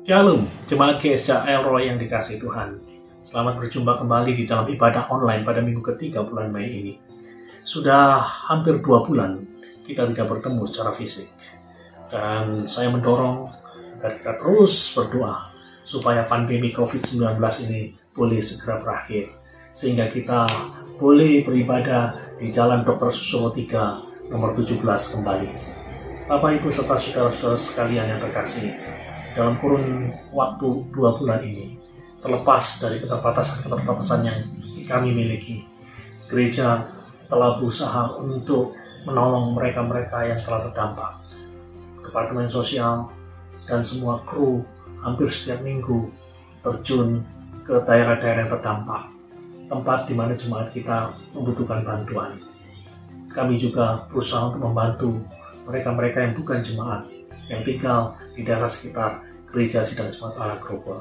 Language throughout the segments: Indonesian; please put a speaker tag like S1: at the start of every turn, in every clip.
S1: Shalom, jemaat GSJ Elroy yang dikasihi Tuhan. Selamat berjumpa kembali di dalam ibadah online pada minggu ketiga bulan Mei ini. Sudah hampir 2 bulan kita tidak bertemu secara fisik. Dan saya mendorong agar kita terus berdoa supaya pandemi COVID-19 ini boleh segera berakhir. Sehingga kita boleh beribadah di Jalan Dr. Susowo 3 nomor 17 kembali. Bapak, Ibu, serta saudara-saudara sekalian yang terkasih, dalam kurun waktu 2 bulan ini, terlepas dari keterbatasan yang kami miliki, gereja telah berusaha untuk menolong mereka-mereka yang telah terdampak. Departemen Sosial dan semua kru hampir setiap minggu terjun ke daerah-daerah yang terdampak, tempat di mana jemaat kita membutuhkan bantuan. Kami juga berusaha untuk membantu mereka-mereka yang bukan jemaat, yang tinggal di daerah sekitar Gereja Sidang Jemaat Allah Grogol.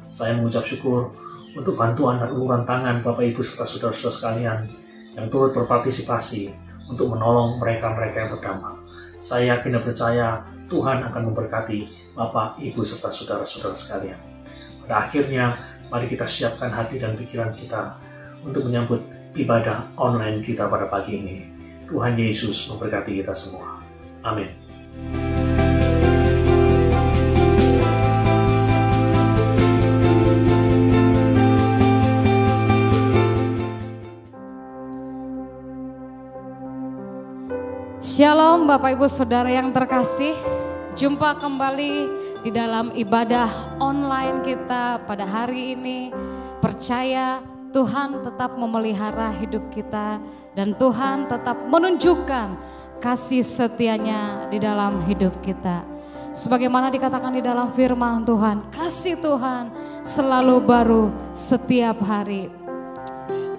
S1: Saya mengucap syukur untuk bantuan dan uluran tangan Bapak, Ibu, serta saudara-saudara sekalian yang turut berpartisipasi untuk menolong mereka-mereka yang terdampak. Saya yakin dan percaya Tuhan akan memberkati Bapak, Ibu, serta saudara-saudara sekalian. Pada akhirnya, mari kita siapkan hati dan pikiran kita untuk menyambut ibadah online kita pada pagi ini. Tuhan Yesus memberkati kita semua. Amin.
S2: Shalom Bapak Ibu Saudara yang terkasih, jumpa kembali di dalam ibadah online kita pada hari ini. Percaya Tuhan tetap memelihara hidup kita dan Tuhan tetap menunjukkan kasih setianya di dalam hidup kita. Sebagaimana dikatakan di dalam firman Tuhan, kasih Tuhan selalu baru setiap hari.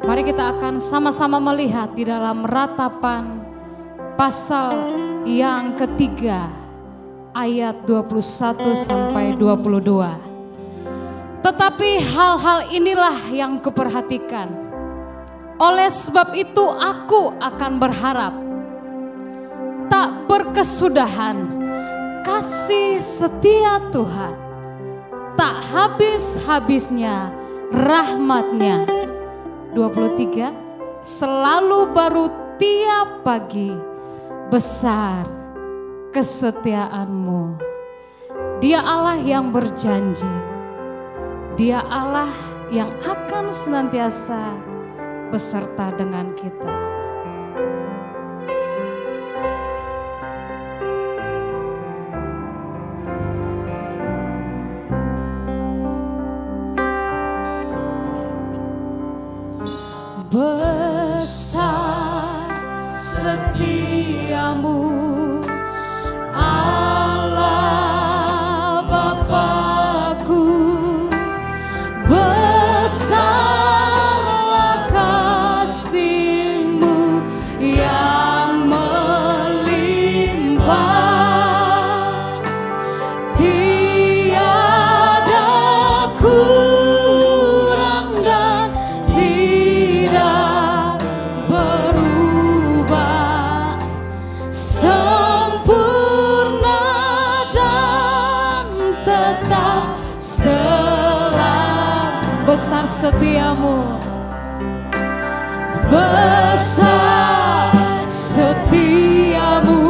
S2: Mari kita akan sama-sama melihat di dalam Ratapan pasal yang ketiga ayat 21 sampai 22. Tetapi hal-hal inilah yang kuperhatikan. Oleh sebab itu aku akan berharap tak berkesudahan kasih setia Tuhan, tak habis-habisnya rahmat-Nya. 23, selalu baru tiap pagi, besar kesetiaan-Mu. Dia Allah yang berjanji, Dia Allah yang akan senantiasa beserta dengan kita. Besar setiamu, Allah Bapakku, besarlah kasih-Mu yang melimpah, tiada kurang dan tidak berubah, sempurna dan tetap selalu. Besar setiamu, besar setiamu,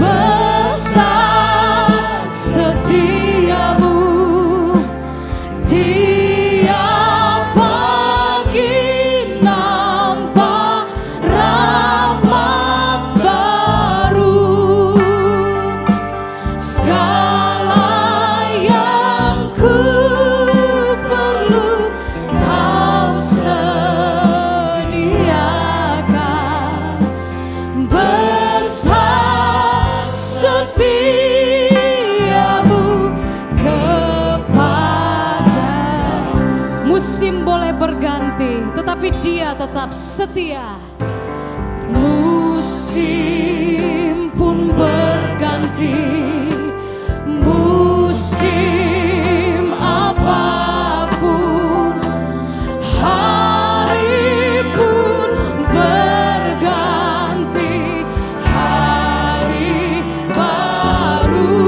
S2: besar setiamu, tiap pagi nampak rahmat baru. Segala yang ku perlu Kau sediakan. Besar setiamu kepada. Musim boleh berganti, tetapi Dia tetap setia. Musim pun berganti, musim apapun, hari pun berganti, hari baru.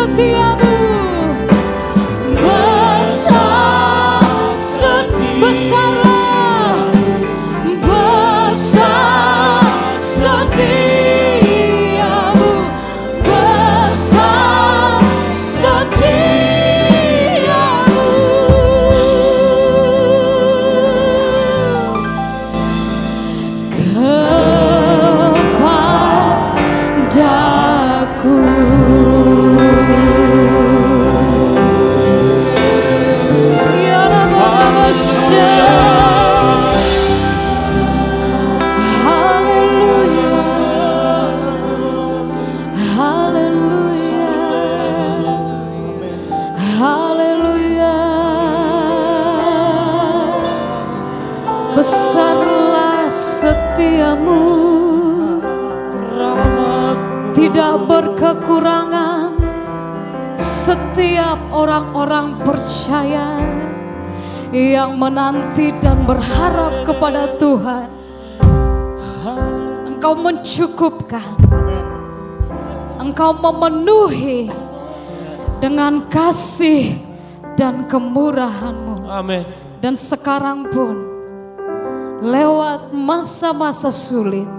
S2: setiamu. Besar besarlah, besar setiamu, besar setiamu. Kepadaku. Ya Rabbah, haleluya, haleluya, haleluya. Besarlah setiamu, tidak berkekurangan. Setiap orang-orang percaya yang menanti dan berharap kepada Tuhan, Engkau mencukupkan, Engkau memenuhi dengan kasih dan kemurahan-Mu.
S3: Amin.
S2: Dan sekarang pun lewat masa-masa sulit,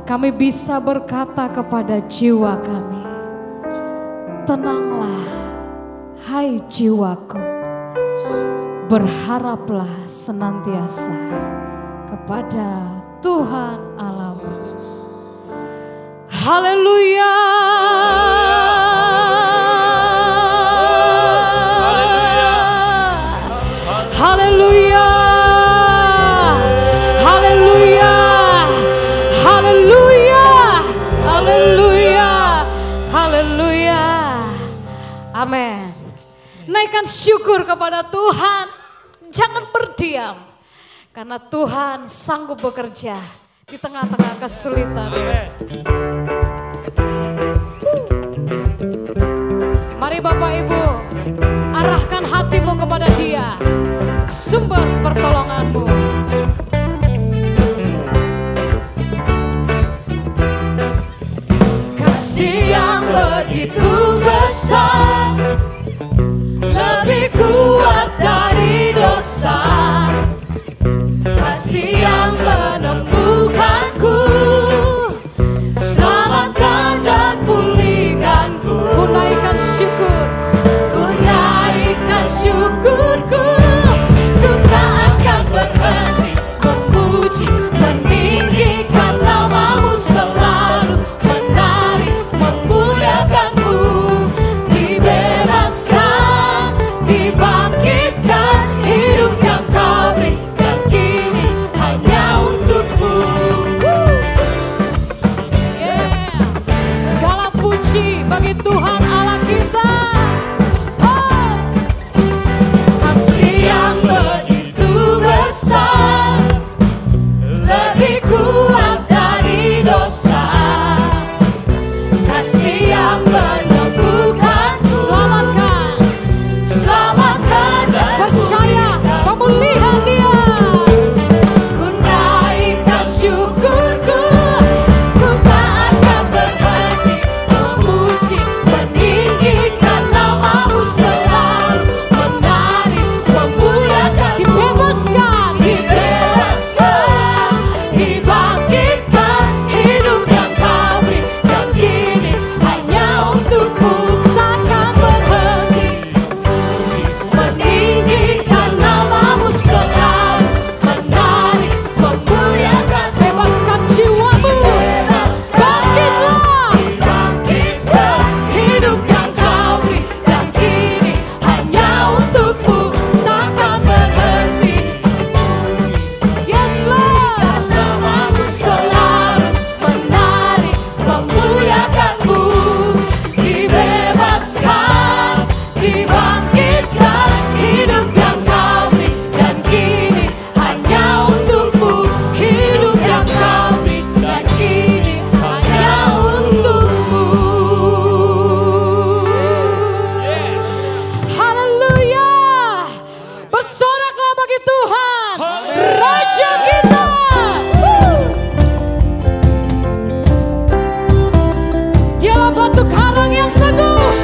S2: kami bisa berkata kepada jiwa kami, tenanglah hai jiwaku, berharaplah senantiasa kepada Tuhan Allahmu. Haleluya. Haleluya. Haleluya. Haleluya. Haleluya. Haleluya. Amin. Naikkan syukur kepada Tuhan. Jangan berdiam. Karena Tuhan sanggup bekerja di tengah-tengah kesulitan. Mari Bapak Ibu, arahkan hatimu kepada Dia, sumber pertolonganmu. Kasih yang begitu besar, lebih kuat dari dosa. Kasih yang menemukanku, selamatkan dan pulihkanku. Ku naikkan syukur, ku naikkan syukurku. Ku tak akan berhenti memuji, meninggikan nama-Mu, selalu menari, memuliakan-Mu. Dibebaskan, dibangkitkan, hidup yang Kau berikan kini hanya untuk-Mu. Yeah. Segala puji bagi Tuhan Allah kita. Oh. Kasih yang begitu besar, lebih kuat dari dosa. Kasih yang menyembuhkan, selamatkan, selamatkan, percaya pemulihan Dia. Ku naikkan syukurku, ku tak akan berhenti memuji, meninggikan nama-Mu, selalu menari, memuliakan. Dibebaskan, dibebaskan, dibangkitkan, hidup yang Kau berikan kini hanya untuk-Mu. Takkan berhenti meninggikan nama-Mu, selalu menari, memuliakan. Bebaskan jiwamu, bangkitlah, bangkitkan, hidup yang Kau berikan kini hanya untuk-Mu. Takkan berhenti. Yes Lord, nama-Mu selalu menari, memuliakan-Mu. Dibebaskan, dibangkitkan, hidup yang Kau berikan kini hanya untuk-Mu. Hidup yang Kau berikan kini hanya untuk-Mu. Haleluya. Bersoraklah bagi Tuhan, Raja kita. Dialah batu karang yang teguh,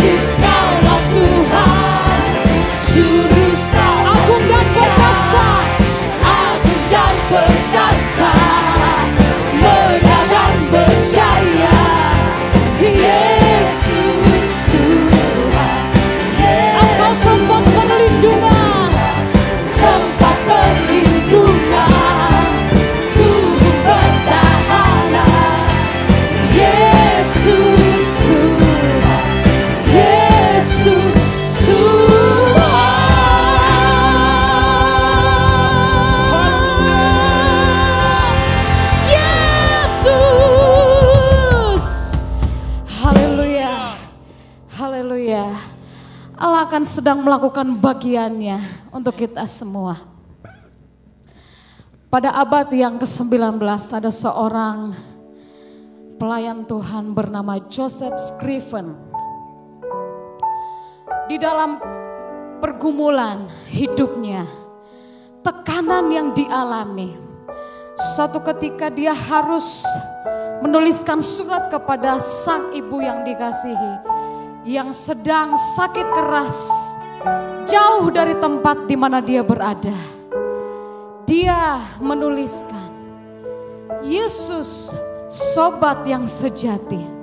S2: Yesus kaulah Tuhan, Juru Selamat. Agung dan perkasa, agung dan perkasa, megah dan berjaya, Yesus Tuhan. Engkau tempat perlindungan, tempat perlindungan, Tuhan pertahanan, Yesus Tuhan, Yesus Yesus. Haleluya. Haleluya. Allah akan sedang melakukan bagiannya untuk kita semua. Pada abad yang ke-19 ada seorang pelayan Tuhan bernama Joseph Scriven. Di dalam pergumulan hidupnya, tekanan yang dialami, suatu ketika dia harus menuliskan surat kepada sang ibu yang dikasihi, yang sedang sakit keras, jauh dari tempat di mana dia berada. Dia menuliskan, Yesus sobat yang sejati.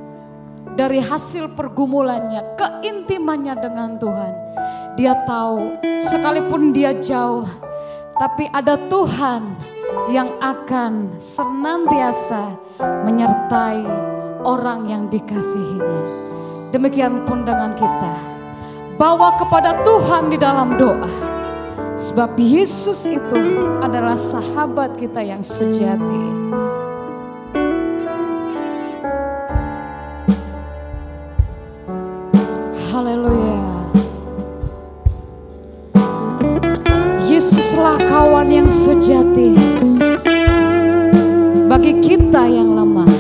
S2: Dari hasil pergumulannya, keintimannya dengan Tuhan, dia tahu sekalipun dia jauh, tapi ada Tuhan yang akan senantiasa menyertai orang yang dikasihinya. Demikian pun dengan kita, bawa kepada Tuhan di dalam doa, sebab Yesus itu adalah sahabat kita yang sejati. Haleluya. Yesuslah kawan yang sejati bagi kita yang lemah.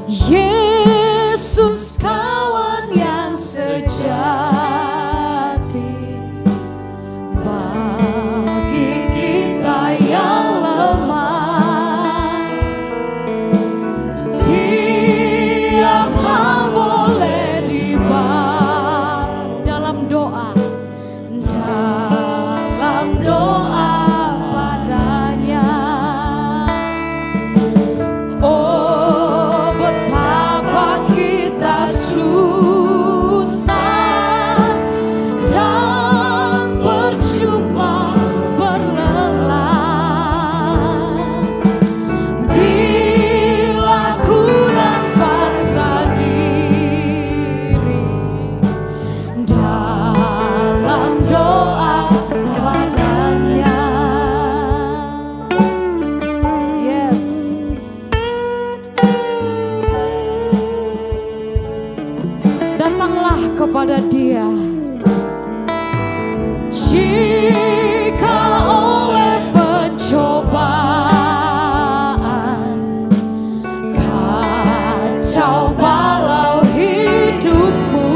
S2: Yesus kawan yang sejati bagi kita yang lemah. Tiap hal boleh dibawa dalam doa padanya. Oh, betapa kita susah dan percuma berlelah bila kurang pasrah diri dalam doa padanya. Yes. Datanglah kepada Dia. Jika oleh pencobaan kacau balau hidupmu,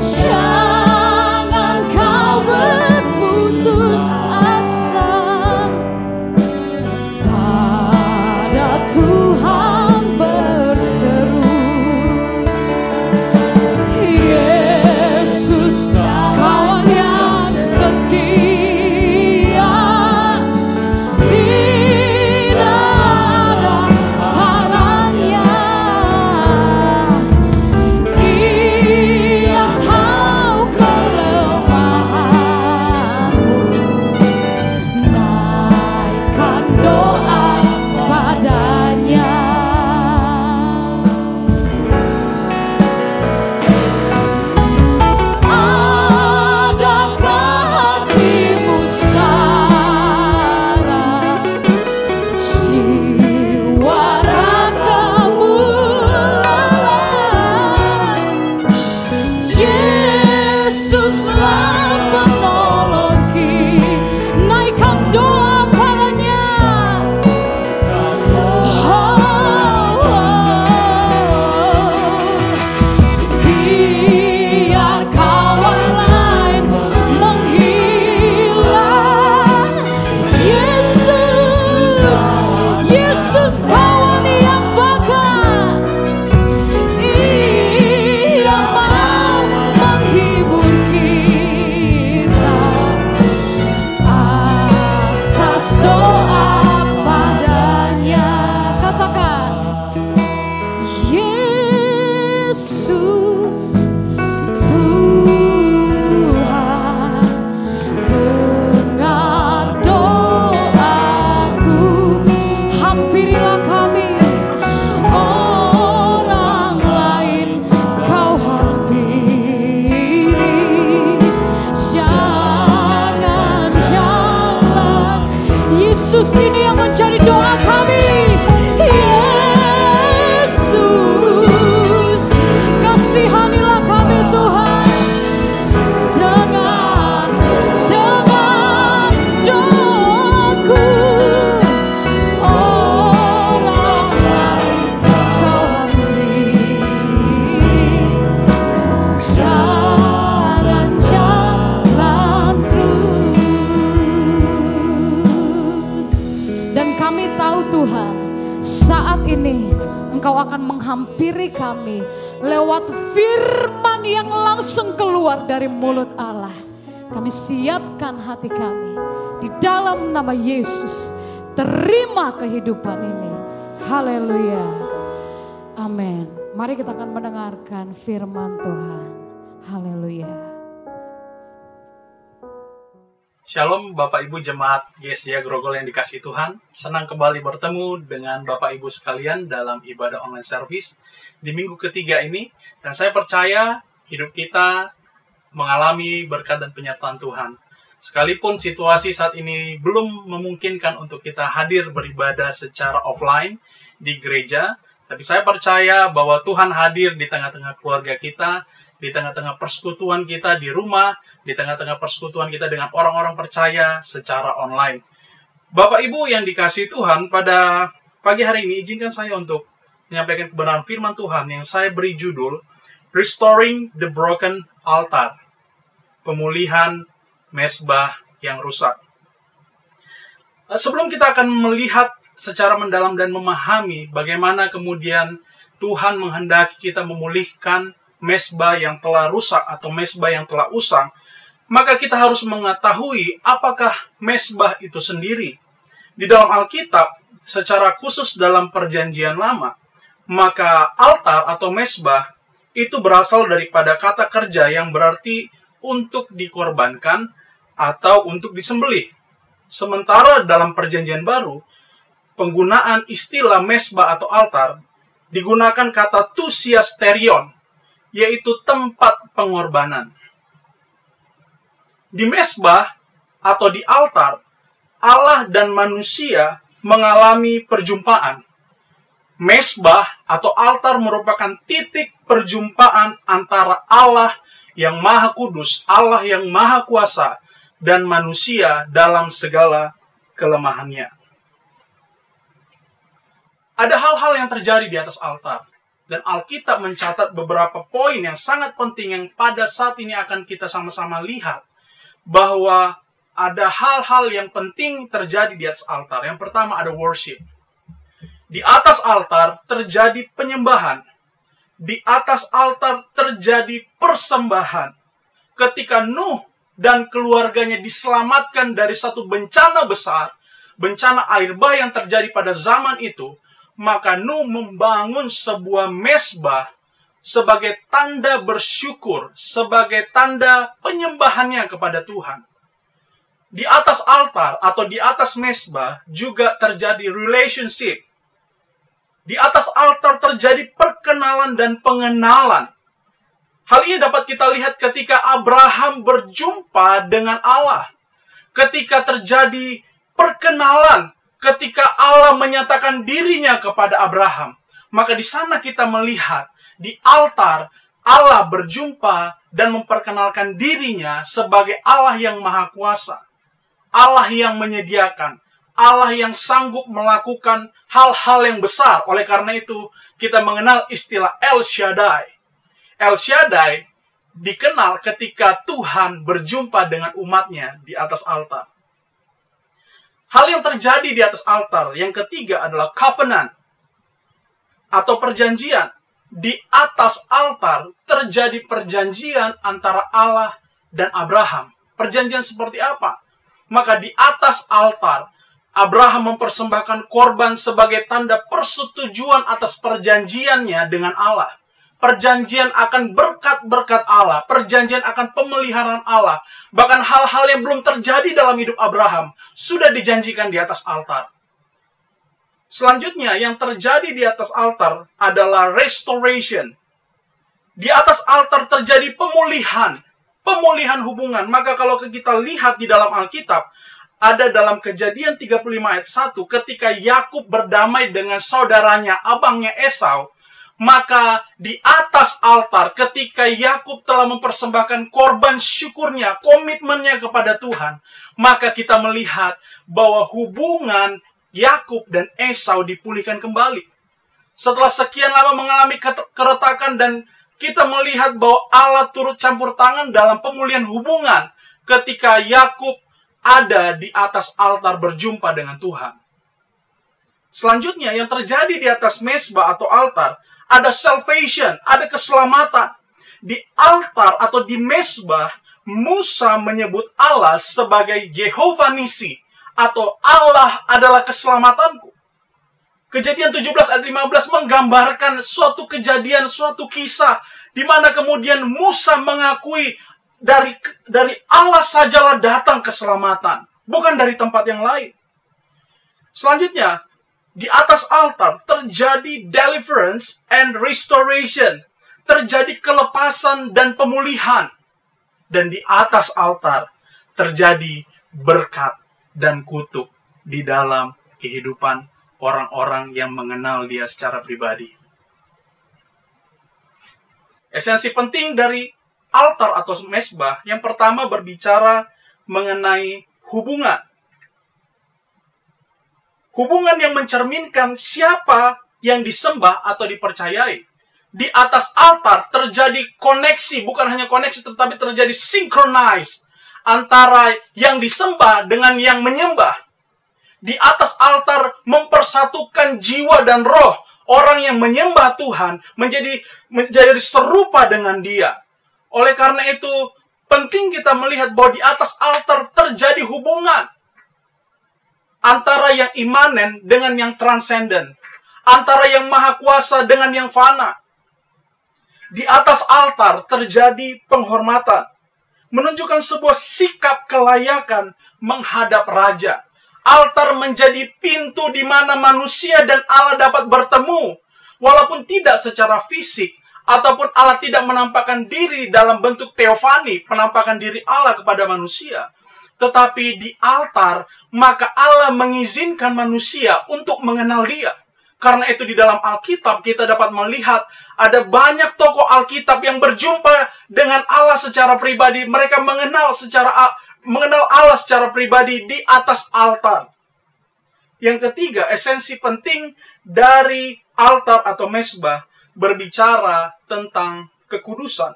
S2: jangan kau berputus asa. Pada Tuhan berseru, menghampiri kami lewat firman yang langsung keluar dari mulut Allah. Kami siapkan hati kami di dalam nama Yesus. Terima kehidupan ini. Haleluya. Amin. Mari kita akan mendengarkan firman Tuhan. Haleluya.
S3: Shalom Bapak Ibu Jemaat GSJ Grogol yang dikasihi Tuhan. Senang kembali bertemu dengan Bapak Ibu sekalian dalam ibadah online service di minggu ketiga ini. Dan saya percaya hidup kita mengalami berkat dan penyertaan Tuhan. Sekalipun situasi saat ini belum memungkinkan untuk kita hadir beribadah secara offline di gereja, tapi saya percaya bahwa Tuhan hadir di tengah-tengah keluarga kita, di tengah-tengah persekutuan kita di rumah, di tengah-tengah persekutuan kita dengan orang-orang percaya secara online. Bapak Ibu yang dikasihi Tuhan, pada pagi hari ini izinkan saya untuk menyampaikan kebenaran firman Tuhan yang saya beri judul Restoring the Broken Altar. Pemulihan mezbah yang rusak. Sebelum kita akan melihat secara mendalam dan memahami bagaimana kemudian Tuhan menghendaki kita memulihkan mezbah yang telah rusak atau mezbah yang telah usang, maka kita harus mengetahui apakah mezbah itu sendiri. Di dalam Alkitab, secara khusus dalam Perjanjian Lama, maka altar atau mezbah itu berasal daripada kata kerja yang berarti untuk dikorbankan atau untuk disembelih. Sementara dalam Perjanjian Baru, penggunaan istilah mezbah atau altar digunakan kata thusiasterion, yaitu tempat pengorbanan. Di mezbah atau di altar, Allah dan manusia mengalami perjumpaan. Mezbah atau altar merupakan titik perjumpaan antara Allah yang Maha Kudus, Allah yang Maha Kuasa, dan manusia dalam segala kelemahannya. Ada hal-hal yang terjadi di atas altar. Dan Alkitab mencatat beberapa poin yang sangat penting yang pada saat ini akan kita sama-sama lihat. Bahwa ada hal-hal yang penting terjadi di atas altar. Yang pertama ada worship. Di atas altar terjadi penyembahan. Di atas altar terjadi persembahan. Ketika Nuh dan keluarganya diselamatkan dari satu bencana besar, bencana air bah yang terjadi pada zaman itu, maka Nuh membangun sebuah mezbah sebagai tanda bersyukur, sebagai tanda penyembahannya kepada Tuhan. Di atas altar atau di atas mezbah juga terjadi relationship. Di atas altar terjadi perkenalan dan pengenalan. Hal ini dapat kita lihat ketika Abraham berjumpa dengan Allah. Ketika terjadi perkenalan, ketika Allah menyatakan dirinya kepada Abraham, maka di sana kita melihat di altar Allah berjumpa dan memperkenalkan dirinya sebagai Allah yang Maha Kuasa, Allah yang menyediakan, Allah yang sanggup melakukan hal-hal yang besar. Oleh karena itu kita mengenal istilah El Shaddai. El Shaddai dikenal ketika Tuhan berjumpa dengan umatnya di atas altar. Hal yang terjadi di atas altar yang ketiga adalah covenant atau perjanjian. Di atas altar terjadi perjanjian antara Allah dan Abraham. Perjanjian seperti apa? Maka di atas altar Abraham mempersembahkan korban sebagai tanda persetujuan atas perjanjiannya dengan Allah. Perjanjian akan berkat-berkat Allah. Perjanjian akan pemeliharaan Allah. Bahkan hal-hal yang belum terjadi dalam hidup Abraham sudah dijanjikan di atas altar. Selanjutnya yang terjadi di atas altar adalah restoration. Di atas altar terjadi pemulihan. Pemulihan hubungan. Maka kalau kita lihat di dalam Alkitab, ada dalam Kejadian 35 ayat 1, ketika Yakub berdamai dengan saudaranya, abangnya Esau, maka di atas altar ketika Yakub telah mempersembahkan korban syukurnya, komitmennya kepada Tuhan, maka kita melihat bahwa hubungan Yakub dan Esau dipulihkan kembali. Setelah sekian lama mengalami keretakan dan kita melihat bahwa Allah turut campur tangan dalam pemulihan hubungan ketika Yakub ada di atas altar berjumpa dengan Tuhan. Selanjutnya yang terjadi di atas mezbah atau altar ada salvation, ada keselamatan. Di altar atau di mezbah, Musa menyebut Allah sebagai Jehovah Nisi, atau Allah adalah keselamatanku. Kejadian 17 ayat 15 menggambarkan suatu kejadian, suatu kisah, di mana kemudian Musa mengakui dari Allah sajalah datang keselamatan, bukan dari tempat yang lain. Selanjutnya, di atas altar terjadi deliverance and restoration. Terjadi kelepasan dan pemulihan. Dan di atas altar terjadi berkat dan kutuk di dalam kehidupan orang-orang yang mengenal Dia secara pribadi. Esensi penting dari altar atau mezbah, yang pertama berbicara mengenai hubungan. Hubungan yang mencerminkan siapa yang disembah atau dipercayai. Di atas altar terjadi koneksi, bukan hanya koneksi, tetapi terjadi synchronize antara yang disembah dengan yang menyembah. Di atas altar mempersatukan jiwa dan roh. Orang yang menyembah Tuhan menjadi serupa dengan Dia. Oleh karena itu, penting kita melihat bahwa di atas altar terjadi hubungan antara yang imanen dengan yang transenden, antara yang maha kuasa dengan yang fana. Di atas altar terjadi penghormatan, menunjukkan sebuah sikap kelayakan menghadap raja. Altar menjadi pintu di mana manusia dan Allah dapat bertemu, walaupun tidak secara fisik, ataupun Allah tidak menampakkan diri dalam bentuk teofani, penampakan diri Allah kepada manusia. Tetapi di altar, maka Allah mengizinkan manusia untuk mengenal Dia. Karena itu di dalam Alkitab kita dapat melihat ada banyak tokoh Alkitab yang berjumpa dengan Allah secara pribadi. Mereka mengenal Allah secara pribadi di atas altar. Yang ketiga, esensi penting dari altar atau mezbah berbicara tentang kekudusan.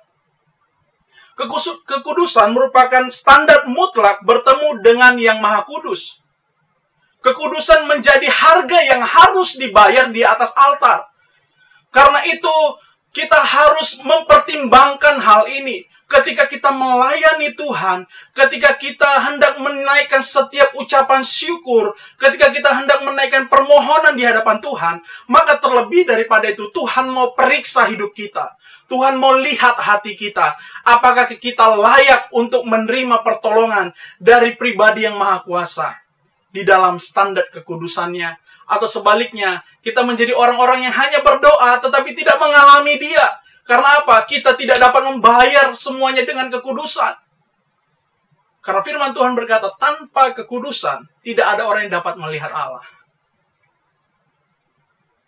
S3: Kekudusan merupakan standar mutlak bertemu dengan yang maha kudus. Kekudusan menjadi harga yang harus dibayar di atas altar. Karena itu, kita harus mempertimbangkan hal ini. Ketika kita melayani Tuhan, ketika kita hendak menaikkan setiap ucapan syukur, ketika kita hendak menaikkan permohonan di hadapan Tuhan, maka terlebih daripada itu, Tuhan mau periksa hidup kita. Tuhan mau lihat hati kita. Apakah kita layak untuk menerima pertolongan dari pribadi yang maha kuasa di dalam standar kekudusannya, atau sebaliknya kita menjadi orang-orang yang hanya berdoa tetapi tidak mengalami Dia. Karena apa? Kita tidak dapat membayar semuanya dengan kekudusan. Karena firman Tuhan berkata, tanpa kekudusan tidak ada orang yang dapat melihat Allah.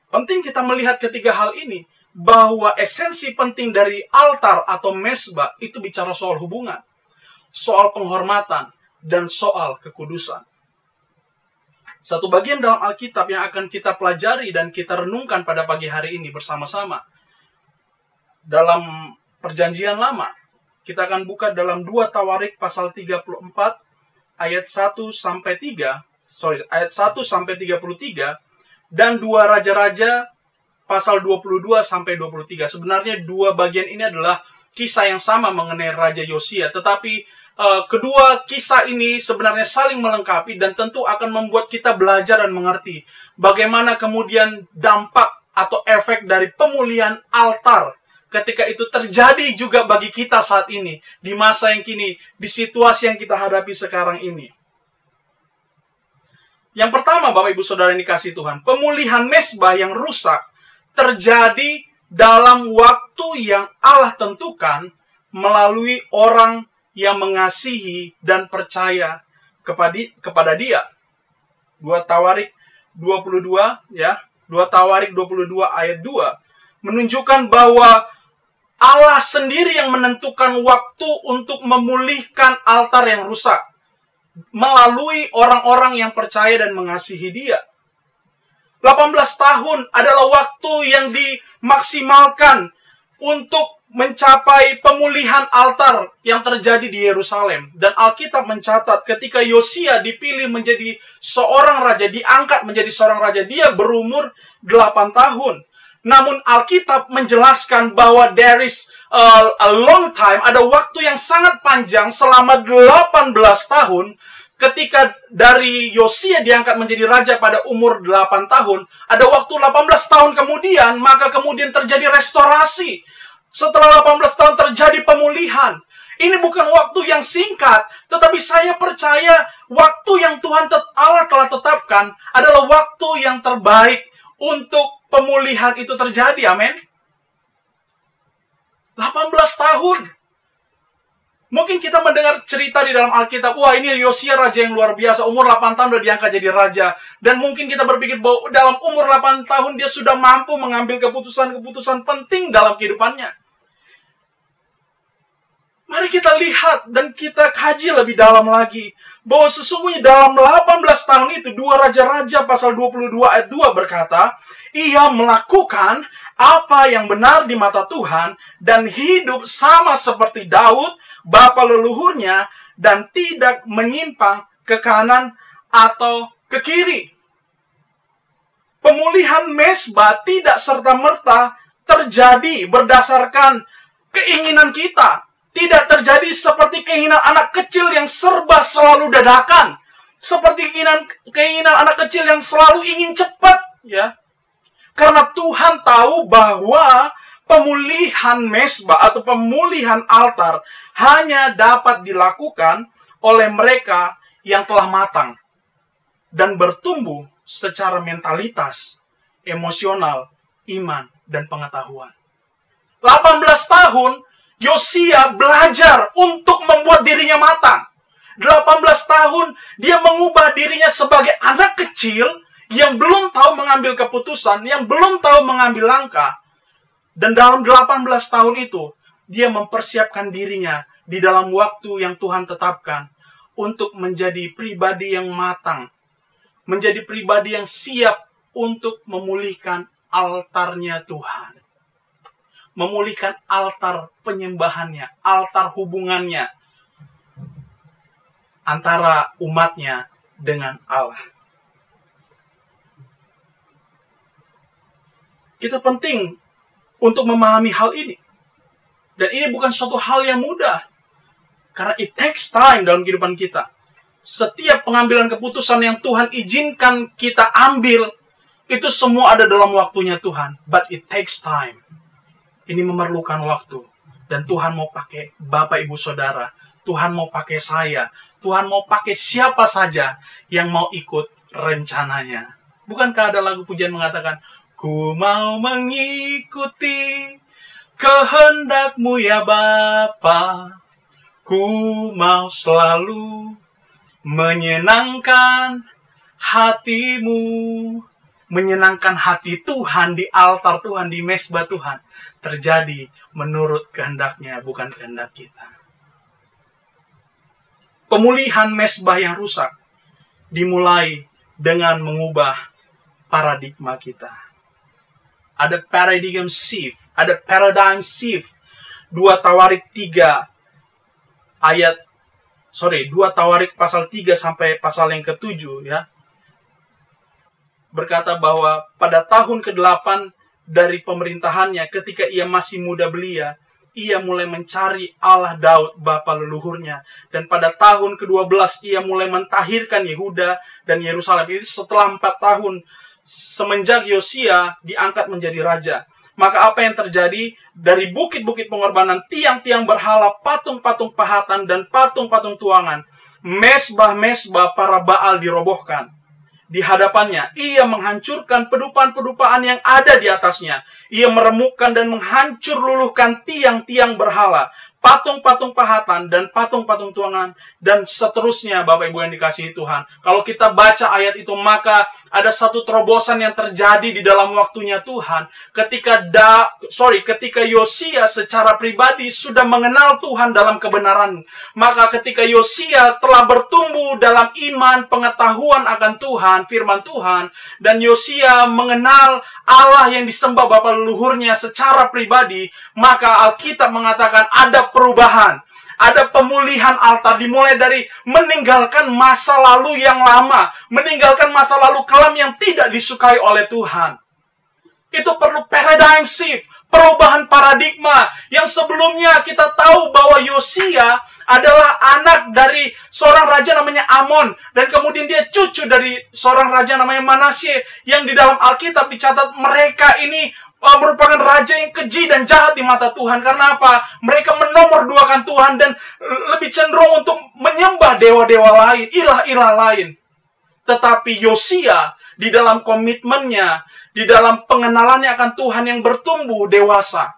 S3: Penting kita melihat ketiga hal ini, bahwa esensi penting dari altar atau mezbah itu bicara soal hubungan, soal penghormatan, dan soal kekudusan. Satu bagian dalam Alkitab yang akan kita pelajari dan kita renungkan pada pagi hari ini bersama-sama. Dalam Perjanjian Lama, kita akan buka dalam 2 Tawarik pasal 34 ayat 1 sampai 33 dan 2 Raja-Raja pasal 22 sampai 23. Sebenarnya dua bagian ini adalah kisah yang sama mengenai Raja Yosia, tetapi kedua kisah ini sebenarnya saling melengkapi dan tentu akan membuat kita belajar dan mengerti bagaimana kemudian dampak atau efek dari pemulihan altar ketika itu terjadi juga bagi kita saat ini, di masa yang kini, di situasi yang kita hadapi sekarang ini. Yang pertama, Bapak Ibu Saudara yang dikasihi Tuhan, pemulihan mezbah yang rusak terjadi dalam waktu yang Allah tentukan melalui orang yang mengasihi dan percaya kepada Dia. 2 Tawarik 22 ya, 2 Tawarik 22 ayat 2 menunjukkan bahwa Allah sendiri yang menentukan waktu untuk memulihkan altar yang rusak melalui orang-orang yang percaya dan mengasihi Dia. 18 tahun adalah waktu yang dimaksimalkan untuk mencapai pemulihan altar yang terjadi di Yerusalem. Dan Alkitab mencatat ketika Yosia dipilih menjadi seorang raja, diangkat menjadi seorang raja, dia berumur 8 tahun. Namun Alkitab menjelaskan bahwa there is a long time, ada waktu yang sangat panjang selama 18 tahun. Ketika dari Yosia diangkat menjadi raja pada umur 8 tahun, ada waktu 18 tahun kemudian, maka kemudian terjadi restorasi. Setelah 18 tahun terjadi pemulihan. Ini bukan waktu yang singkat, tetapi saya percaya waktu yang Tuhan Allah telah tetapkan adalah waktu yang terbaik untuk pemulihan itu terjadi, amin. 18 tahun. Mungkin kita mendengar cerita di dalam Alkitab, wah ini Yosia raja yang luar biasa, umur 8 tahun udah diangkat jadi raja. Dan mungkin kita berpikir bahwa dalam umur 8 tahun dia sudah mampu mengambil keputusan-keputusan penting dalam kehidupannya. Mari kita lihat dan kita kaji lebih dalam lagi. Bahwa sesungguhnya dalam 18 tahun itu, 2 Raja-Raja pasal 22 ayat 2 berkata, ia melakukan apa yang benar di mata Tuhan dan hidup sama seperti Daud, bapa leluhurnya, dan tidak menyimpang ke kanan atau ke kiri. Pemulihan Mesbah tidak serta-merta terjadi berdasarkan keinginan kita. Tidak terjadi seperti keinginan anak kecil yang serba selalu dadakan. Seperti keinginan anak kecil yang selalu ingin cepat, ya. Karena Tuhan tahu bahwa pemulihan Mesbah atau pemulihan altar hanya dapat dilakukan oleh mereka yang telah matang dan bertumbuh secara mentalitas, emosional, iman, dan pengetahuan. 18 tahun Yosia belajar untuk membuat dirinya matang. 18 tahun dia mengubah dirinya sebagai anak kecil yang belum tahu mengambil keputusan, yang belum tahu mengambil langkah. Dan dalam 18 tahun itu, dia mempersiapkan dirinya di dalam waktu yang Tuhan tetapkan untuk menjadi pribadi yang matang. Menjadi pribadi yang siap untuk memulihkan altarnya Tuhan. Memulihkan altar penyembahannya, altar hubungannya antara umatnya dengan Allah. Kita penting untuk memahami hal ini. Dan ini bukan suatu hal yang mudah. Karena it takes time dalam kehidupan kita. Setiap pengambilan keputusan yang Tuhan izinkan kita ambil, itu semua ada dalam waktunya Tuhan. But it takes time. Ini memerlukan waktu. Dan Tuhan mau pakai Bapak Ibu Saudara. Tuhan mau pakai saya. Tuhan mau pakai siapa saja yang mau ikut rencananya. Bukankah ada lagu pujian mengatakan, ku mau mengikuti kehendak-Mu ya Bapa. Ku mau selalu menyenangkan hati-Mu. Menyenangkan hati Tuhan di altar Tuhan, di mesbah Tuhan. Terjadi menurut kehendak-Nya, bukan kehendak kita. Pemulihan mesbah yang rusak dimulai dengan mengubah paradigma kita. Ada paradigm shift, ada paradigm shift. 2 Tawarik pasal 3 sampai pasal yang ke-7 ya. Berkata bahwa pada tahun ke-8 dari pemerintahannya, ketika ia masih muda belia, ia mulai mencari Allah Daud, bapa leluhurnya. Dan pada tahun ke-12, ia mulai mentahirkan Yehuda dan Yerusalem. Ini setelah 4 tahun semenjak Yosia diangkat menjadi raja. Maka apa yang terjadi? Dari bukit-bukit pengorbanan, tiang-tiang berhala, patung-patung pahatan, dan patung-patung tuangan, mesbah-mesbah para Baal dirobohkan. Di hadapannya, ia menghancurkan pedupaan-pedupaan yang ada di atasnya. Ia meremukkan dan menghancur luluhkan tiang-tiang berhala, patung-patung pahatan, dan patung-patung tuangan, dan seterusnya, Bapak Ibu yang dikasihi Tuhan. Kalau kita baca ayat itu, maka ada satu terobosan yang terjadi di dalam waktunya Tuhan. Ketika Yosia secara pribadi sudah mengenal Tuhan dalam kebenaran. Maka ketika Yosia telah bertumbuh dalam iman, pengetahuan akan Tuhan, firman Tuhan, dan Yosia mengenal Allah yang disembah bapa leluhurnya secara pribadi, maka Alkitab mengatakan ada perubahan. Ada pemulihan altar, dimulai dari meninggalkan masa lalu yang lama, meninggalkan masa lalu kelam yang tidak disukai oleh Tuhan. Itu perlu paradigm shift, perubahan paradigma. Yang sebelumnya kita tahu bahwa Yosia adalah anak dari seorang raja namanya Amon. Dan kemudian dia cucu dari seorang raja namanya Manasye. Yang di dalam Alkitab dicatat mereka ini merupakan raja yang keji dan jahat di mata Tuhan. Karena apa? Mereka menomorduakan Tuhan dan lebih cenderung untuk menyembah dewa-dewa lain, ilah-ilah lain. Tetapi Yosia di dalam komitmennya, di dalam pengenalannya akan Tuhan yang bertumbuh dewasa,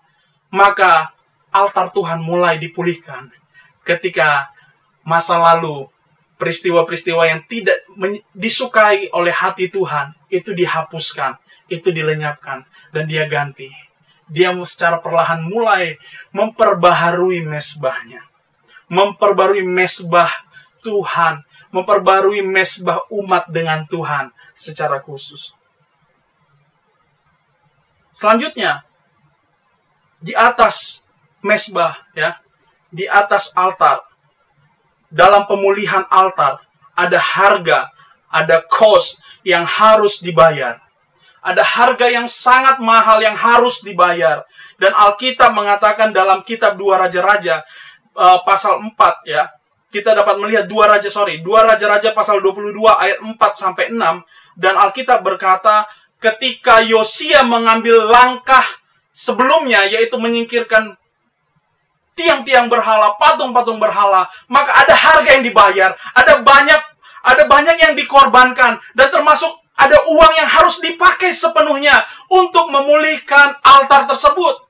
S3: maka altar Tuhan mulai dipulihkan. Ketika masa lalu, peristiwa-peristiwa yang tidak disukai oleh hati Tuhan, itu dihapuskan, itu dilenyapkan, dan dia ganti. Dia secara perlahan mulai memperbaharui mezbahnya. Memperbarui mezbah Tuhan. Memperbarui mezbah umat dengan Tuhan secara khusus. Selanjutnya, di atas mezbah, ya, di atas altar, dalam pemulihan altar, ada harga, ada cost yang harus dibayar. Ada harga yang sangat mahal yang harus dibayar. Dan Alkitab mengatakan dalam kitab 2 Raja-Raja, pasal 4, ya, kita dapat melihat 2 Raja-Raja pasal 22 ayat 4-6. Dan Alkitab berkata, ketika Yosia mengambil langkah sebelumnya, yaitu menyingkirkan tiang-tiang berhala, patung-patung berhala, maka ada harga yang dibayar, ada banyak yang dikorbankan, dan termasuk ada uang yang harus dipakai sepenuhnya untuk memulihkan altar tersebut.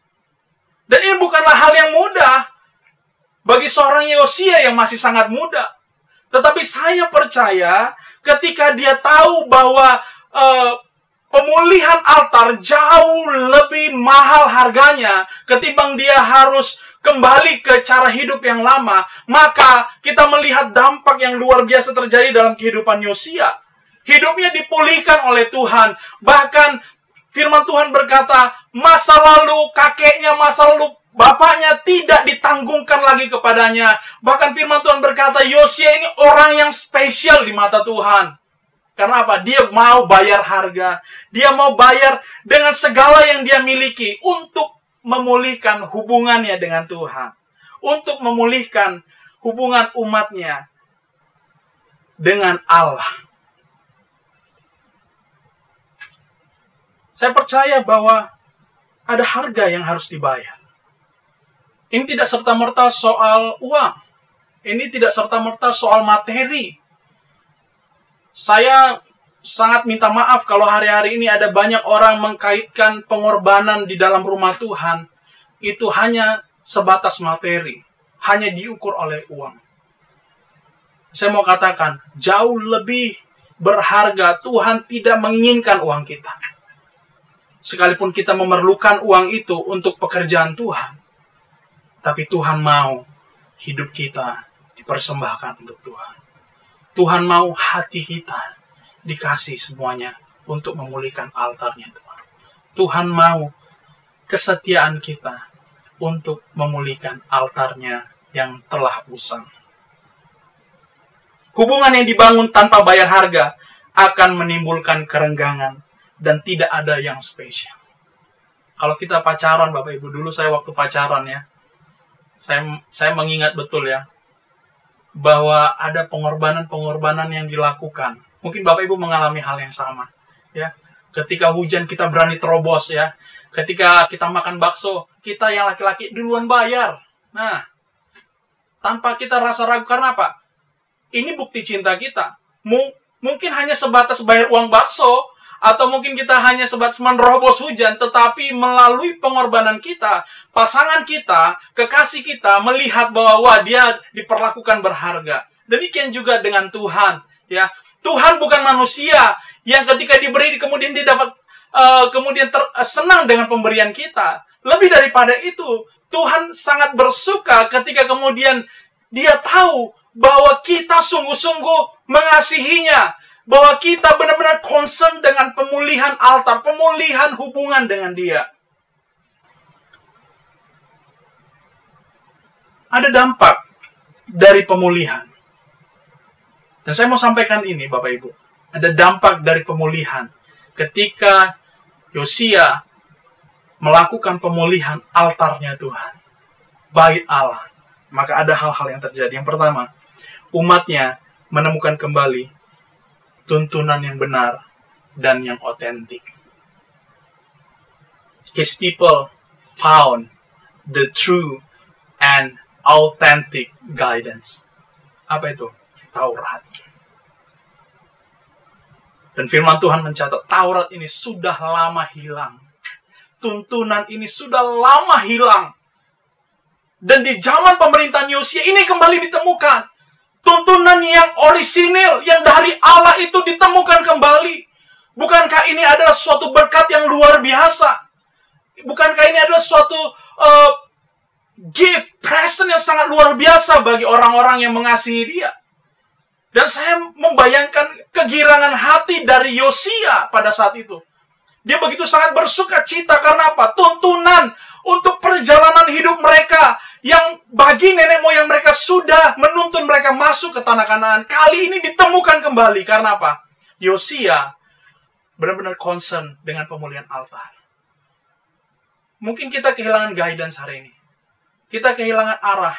S3: Dan ini bukanlah hal yang mudah bagi seorang Yosia yang masih sangat muda. Tetapi saya percaya ketika dia tahu bahwa pemulihan altar jauh lebih mahal harganya ketimbang dia harus kembali ke cara hidup yang lama, maka kita melihat dampak yang luar biasa terjadi dalam kehidupan Yosia. Hidupnya dipulihkan oleh Tuhan. Bahkan firman Tuhan berkata, masa lalu kakeknya, masa lalu bapaknya tidak ditanggungkan lagi kepadanya. Bahkan firman Tuhan berkata, Yosia ini orang yang spesial di mata Tuhan. Karena apa? Dia mau bayar harga. Dia mau bayar dengan segala yang dia miliki untuk memulihkan hubungannya dengan Tuhan. Untuk memulihkan hubungan umatnya dengan Allah. Saya percaya bahwa ada harga yang harus dibayar. Ini tidak serta-merta soal uang. Ini tidak serta-merta soal materi. Saya sangat minta maaf kalau hari-hari ini ada banyak orang mengkaitkan pengorbanan di dalam rumah Tuhan. Itu hanya sebatas materi. Hanya diukur oleh uang. Saya mau katakan, jauh lebih berharga. Tuhan tidak menginginkan uang kita. Sekalipun kita memerlukan uang itu untuk pekerjaan Tuhan. Tapi Tuhan mau hidup kita dipersembahkan untuk Tuhan. Tuhan mau hati kita dikasih semuanya untuk memulihkan altarnya Tuhan. Tuhan mau kesetiaan kita untuk memulihkan altarnya yang telah usang. Hubungan yang dibangun tanpa bayar harga akan menimbulkan kerenggangan dan tidak ada yang spesial. Kalau kita pacaran, Bapak Ibu, dulu saya waktu pacaran ya, saya mengingat betul ya, bahwa ada pengorbanan-pengorbanan yang dilakukan. Mungkin Bapak Ibu mengalami hal yang sama. Ya, ketika hujan kita berani terobos ya. Ketika kita makan bakso, kita yang laki-laki duluan bayar. Nah, tanpa kita rasa ragu. Karena apa? Ini bukti cinta kita. Mungkin hanya sebatas bayar uang bakso, atau mungkin kita hanya sebatas menerobos hujan, tetapi melalui pengorbanan kita, pasangan kita, kekasih kita melihat bahwa wah, dia diperlakukan berharga. Demikian juga dengan Tuhan, ya. Tuhan bukan manusia yang ketika diberi kemudian dia dapat senang dengan pemberian kita. Lebih daripada itu, Tuhan sangat bersuka ketika kemudian dia tahu bahwa kita sungguh-sungguh mengasihinya. Bahwa kita benar-benar concern dengan pemulihan altar, pemulihan hubungan dengan dia. Ada dampak dari pemulihan. Dan saya mau sampaikan ini, Bapak Ibu. Ada dampak dari pemulihan. Ketika Yosia melakukan pemulihan altarnya Tuhan, bait Allah, maka ada hal-hal yang terjadi. Yang pertama, umatnya menemukan kembali tuntunan yang benar dan yang otentik. His people found the true and authentic guidance. Apa itu? Taurat. Dan firman Tuhan mencatat, Taurat ini sudah lama hilang. Tuntunan ini sudah lama hilang. Dan di zaman pemerintahan Yosia ini kembali ditemukan. Tuntunan yang orisinil, yang dari Allah itu ditemukan kembali. Bukankah ini adalah suatu berkat yang luar biasa? Bukankah ini adalah suatu gift, present yang sangat luar biasa bagi orang-orang yang mengasihi Dia? Dan saya membayangkan kegirangan hati dari Yosia pada saat itu. Dia begitu sangat bersuka cita karena apa? Tuntunan untuk perjalanan hidup mereka yang bagi nenek moyang mereka sudah menuntun mereka masuk ke tanah Kanaan. Kali ini ditemukan kembali. Karena apa? Yosia benar-benar concern dengan pemulihan altar. Mungkin kita kehilangan guidance hari ini. Kita kehilangan arah.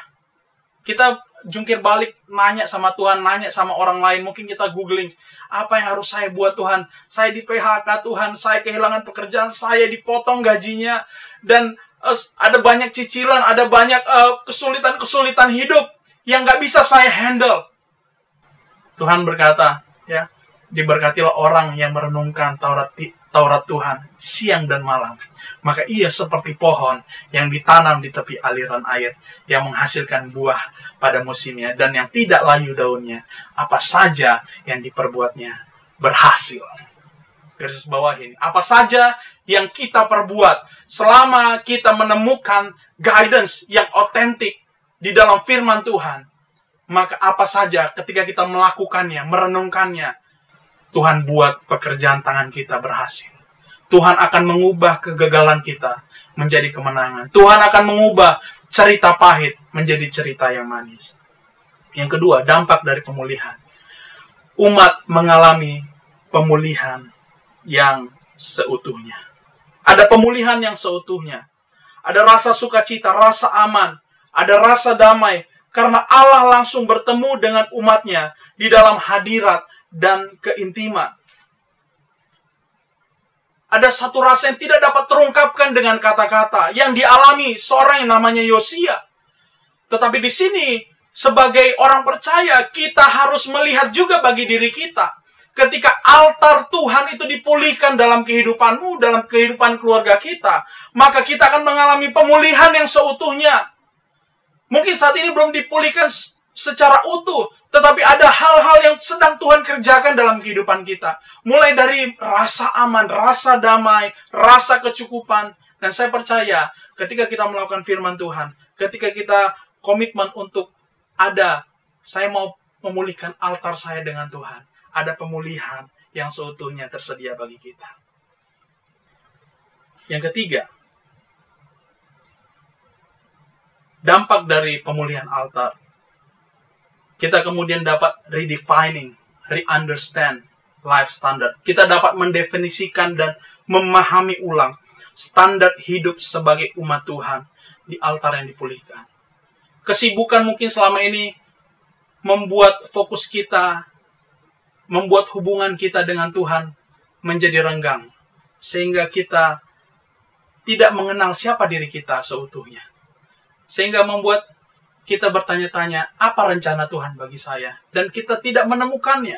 S3: Kita jungkir balik, nanya sama Tuhan, nanya sama orang lain. Mungkin kita googling, apa yang harus saya buat Tuhan? Saya di PHK Tuhan, saya kehilangan pekerjaan, saya dipotong gajinya. Dan ada banyak cicilan, ada banyak kesulitan-kesulitan hidup yang gak bisa saya handle. Tuhan berkata, ya, diberkatilah orang yang merenungkan Taurat Tuhan siang dan malam. Maka ia seperti pohon yang ditanam di tepi aliran air, yang menghasilkan buah pada musimnya, dan yang tidak layu daunnya. Apa saja yang diperbuatnya berhasil. Garis bawah ini. Apa saja yang kita perbuat, selama kita menemukan guidance yang otentik di dalam firman Tuhan, maka apa saja ketika kita melakukannya, merenungkannya, Tuhan buat pekerjaan tangan kita berhasil. Tuhan akan mengubah kegagalan kita menjadi kemenangan. Tuhan akan mengubah cerita pahit menjadi cerita yang manis. Yang kedua, dampak dari pemulihan. Umat mengalami pemulihan yang seutuhnya. Ada pemulihan yang seutuhnya. Ada rasa sukacita, rasa aman, ada rasa damai. Karena Allah langsung bertemu dengan umatnya di dalam hadirat dan keintiman. Ada satu rasa yang tidak dapat terungkapkan dengan kata-kata yang dialami seorang yang namanya Yosia. Tetapi di sini, sebagai orang percaya, kita harus melihat juga bagi diri kita. Ketika altar Tuhan itu dipulihkan dalam kehidupanmu, dalam kehidupan keluarga kita, maka kita akan mengalami pemulihan yang seutuhnya. Mungkin saat ini belum dipulihkan secara utuh, tetapi ada hal-hal yang sedang Tuhan kerjakan dalam kehidupan kita. Mulai dari rasa aman, rasa damai, rasa kecukupan. Dan saya percaya ketika kita melakukan firman Tuhan, ketika kita komitmen untuk saya mau memulihkan altar saya dengan Tuhan, ada pemulihan yang seutuhnya tersedia bagi kita. Yang ketiga, dampak dari pemulihan altar. Kita kemudian dapat redefining, re-understand life standard. Kita dapat mendefinisikan dan memahami ulang standar hidup sebagai umat Tuhan di altar yang dipulihkan. Kesibukan mungkin selama ini membuat fokus kita, membuat hubungan kita dengan Tuhan menjadi renggang. Sehingga kita tidak mengenal siapa diri kita seutuhnya. Sehingga membuat kita bertanya-tanya, apa rencana Tuhan bagi saya? Dan kita tidak menemukannya.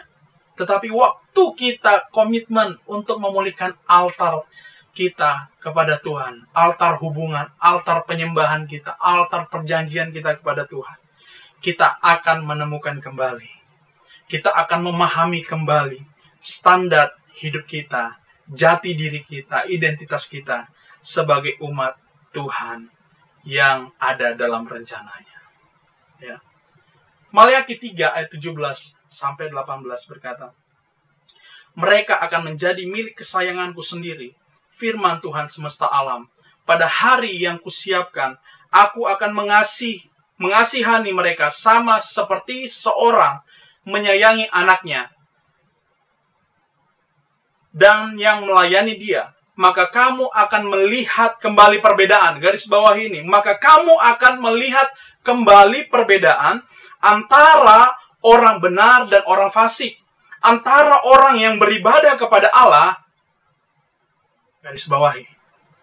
S3: Tetapi waktu kita komitmen untuk memulihkan altar kita kepada Tuhan, altar hubungan, altar penyembahan kita, altar perjanjian kita kepada Tuhan, kita akan menemukan kembali. Kita akan memahami kembali standar hidup kita, jati diri kita, identitas kita sebagai umat Tuhan yang ada dalam rencananya. Ya. Maleakhi 3 ayat 17 sampai 18 berkata, mereka akan menjadi milik kesayanganku sendiri, firman Tuhan semesta alam. Pada hari yang kusiapkan, aku akan mengasihani mereka sama seperti seorang menyayangi anaknya dan yang melayani dia. maka kamu akan melihat kembali perbedaan. Garis bawah ini, maka kamu akan melihat kembali perbedaan antara orang benar dan orang fasik. Antara orang yang beribadah kepada Allah, garis bawahi,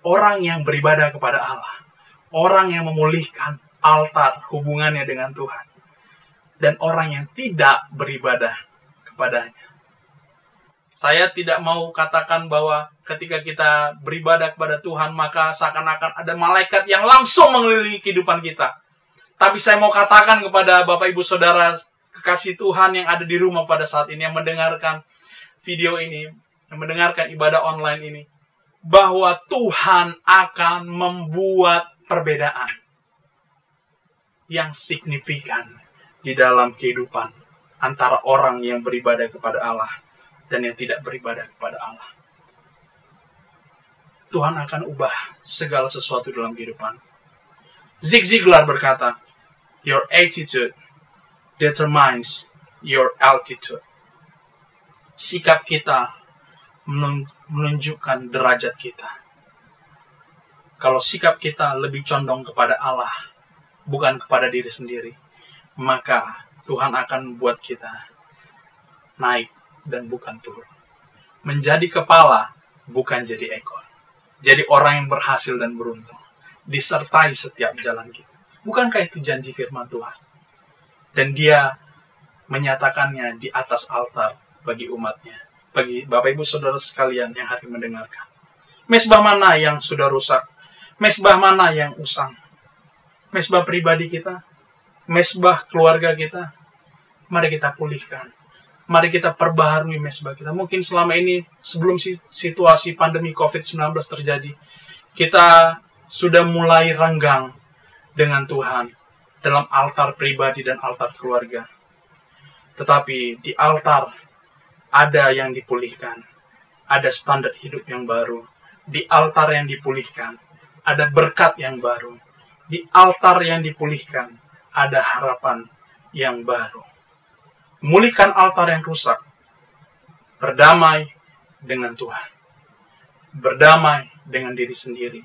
S3: orang yang beribadah kepada Allah, orang yang memulihkan altar hubungannya dengan Tuhan, dan orang yang tidak beribadah kepadanya. Saya tidak mau katakan bahwa ketika kita beribadah kepada Tuhan, maka seakan-akan ada malaikat yang langsung mengelilingi kehidupan kita. Tapi saya mau katakan kepada Bapak Ibu Saudara kekasih Tuhan yang ada di rumah pada saat ini, yang mendengarkan video ini, yang mendengarkan ibadah online ini, bahwa Tuhan akan membuat perbedaan yang signifikan di dalam kehidupan antara orang yang beribadah kepada Allah dan yang tidak beribadah kepada Allah. Tuhan akan ubah segala sesuatu dalam kehidupan. Zig Ziglar berkata, "Your attitude determines your altitude." Sikap kita menunjukkan derajat kita. Kalau sikap kita lebih condong kepada Allah, bukan kepada diri sendiri, maka Tuhan akan membuat kita naik dan bukan turun. Menjadi kepala, bukan jadi ekor. Jadi orang yang berhasil dan beruntung. Disertai setiap jalan kita. Bukankah itu janji firman Tuhan? Dan dia menyatakannya di atas altar bagi umatnya. Bagi Bapak Ibu Saudara sekalian yang hari mendengarkan. Mezbah mana yang sudah rusak? Mezbah mana yang usang? Mezbah pribadi kita? Mezbah keluarga kita? Mari kita pulihkan. Mari kita perbaharui mezbah kita. Mungkin selama ini, sebelum situasi pandemi COVID-19 terjadi, kita sudah mulai renggang dengan Tuhan dalam altar pribadi dan altar keluarga. Tetapi di altar ada yang dipulihkan. Ada standar hidup yang baru. Di altar yang dipulihkan, ada berkat yang baru. Di altar yang dipulihkan, ada harapan yang baru. Memulihkan altar yang rusak. Berdamai dengan Tuhan. Berdamai dengan diri sendiri.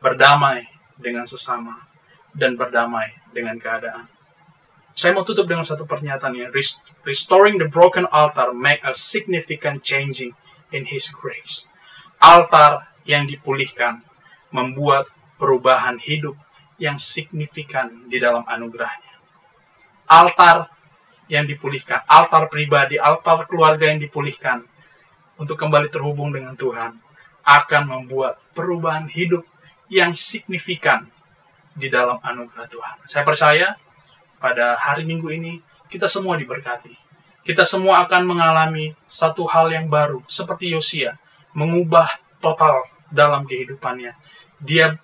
S3: Berdamai dengan sesama. Dan berdamai dengan keadaan. Saya mau tutup dengan satu pernyataan ya. Restoring the broken altar make a significant changing in His grace. Altar yang dipulihkan membuat perubahan hidup yang signifikan di dalam anugerahnya. Altar yang dipulihkan, altar pribadi, altar keluarga yang dipulihkan untuk kembali terhubung dengan Tuhan akan membuat perubahan hidup yang signifikan di dalam anugerah Tuhan. Saya percaya pada hari Minggu ini kita semua diberkati. Kita semua akan mengalami satu hal yang baru seperti Yosia, mengubah total dalam kehidupannya. Dia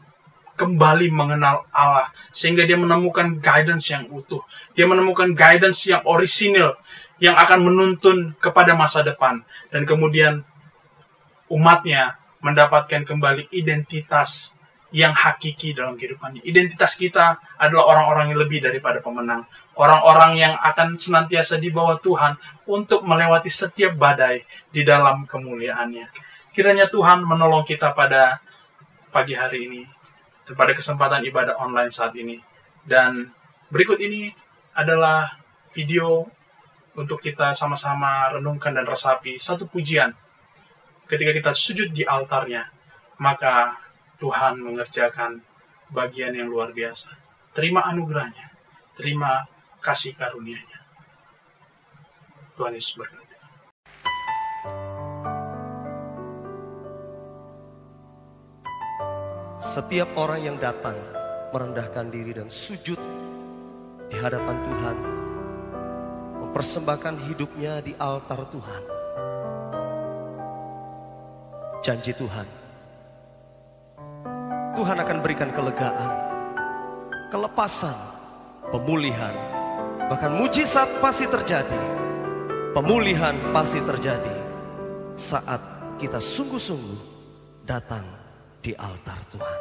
S3: kembali mengenal Allah, sehingga dia menemukan guidance yang utuh. Dia menemukan guidance yang orisinil, yang akan menuntun kepada masa depan. Dan kemudian umatnya mendapatkan kembali identitas yang hakiki dalam kehidupannya. Identitas kita adalah orang-orang yang lebih daripada pemenang. Orang-orang yang akan senantiasa dibawa Tuhan untuk melewati setiap badai di dalam kemuliaannya. Kiranya Tuhan menolong kita pada pagi hari ini, dan pada kesempatan ibadah online saat ini. Dan berikut ini adalah video untuk kita sama-sama renungkan dan resapi satu pujian. Ketika kita sujud di altarnya, maka Tuhan mengerjakan bagian yang luar biasa. Terima anugerahnya, terima kasih karunia-Nya. Tuhan Yesus berkati.
S4: Setiap orang yang datang merendahkan diri dan sujud di hadapan Tuhan, mempersembahkan hidupnya di altar Tuhan. Janji Tuhan, Tuhan akan berikan kelegaan, kelepasan, pemulihan, bahkan mujizat pasti terjadi. Pemulihan pasti terjadi saat kita sungguh-sungguh datang di altar Tuhan.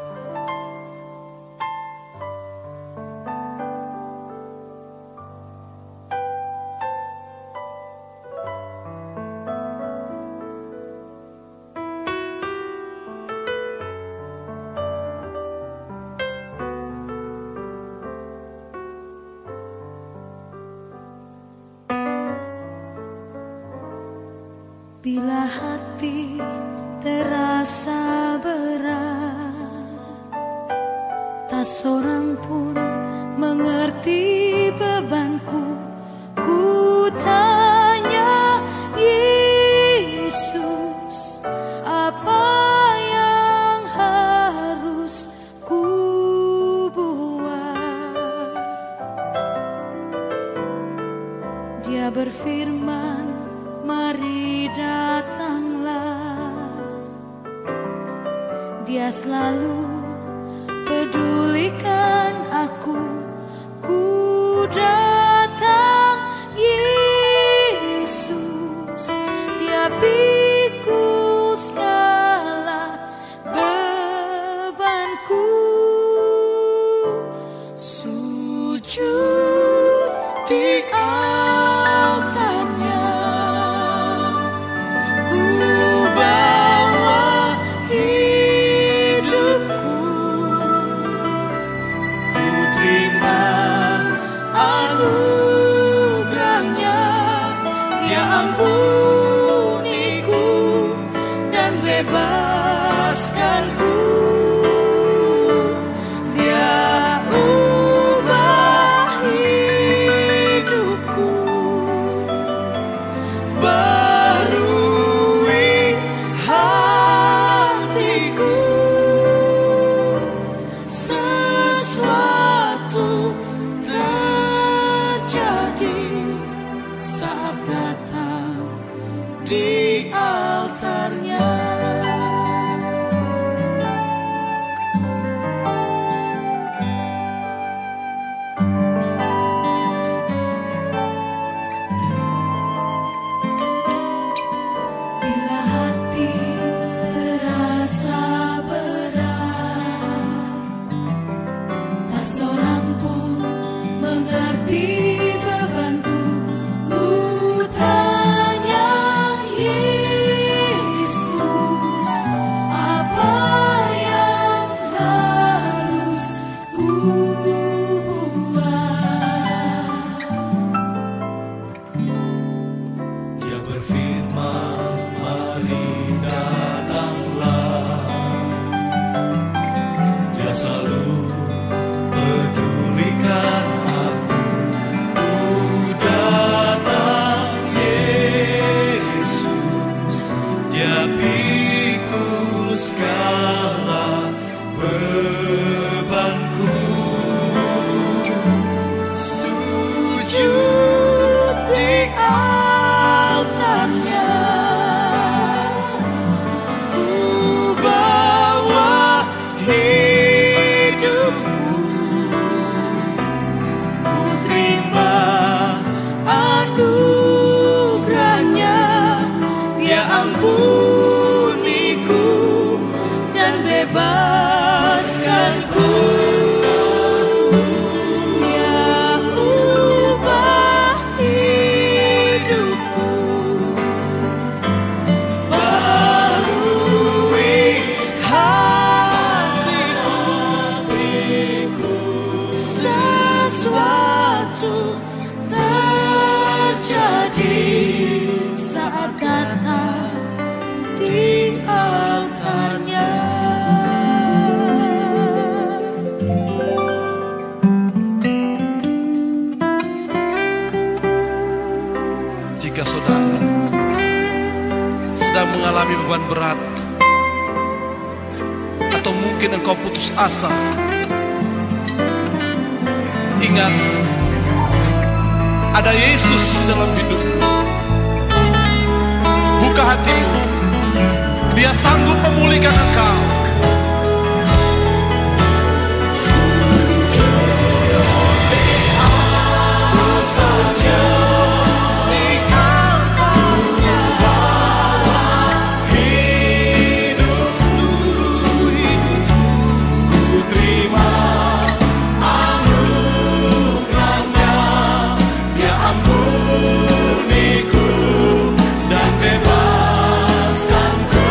S5: Bila hati terasa berat, tak seorang pun mengerti bebanku. Ku tanya Yesus, apa yang harus ku buat? Dia berfirman, mari datanglah. Dia selalu pedulikan aku. Ku datang Yesus, Dia pikul segala bebanku. Sujud di altarnya, ku bawa hidupku. Ku terima anugerahnya, Dia ampuniku dan bebaskanku. Dia ubah hidupku, barui hatiku. Sesuatu terjadi saat datang di altarnya. Bila hati terasa berat, tak seorang pun mengerti bebanku. Ku tanya Yesus, apa yang harus ku buat? Dia berfirman, mari datanglah. Dia selalu pedulikan aku. Ku datang Yesus, Dia pikul segala bebanku. Sujud di altarnya, ku bawa hidupku. Ku terima anugerahnya, Dia ampuniku dan bebaskanku. Dia ubah hidupku, barui hatiku. Sesuatu terjadi saat datang di altarnya.
S6: Jika saudara sedang mengalami beban berat, atau mungkin engkau putus asa, ingat, ada Yesus dalam hidupmu. Buka hatimu, Dia sanggup memulihkan engkau.
S5: Dan bebaskanku.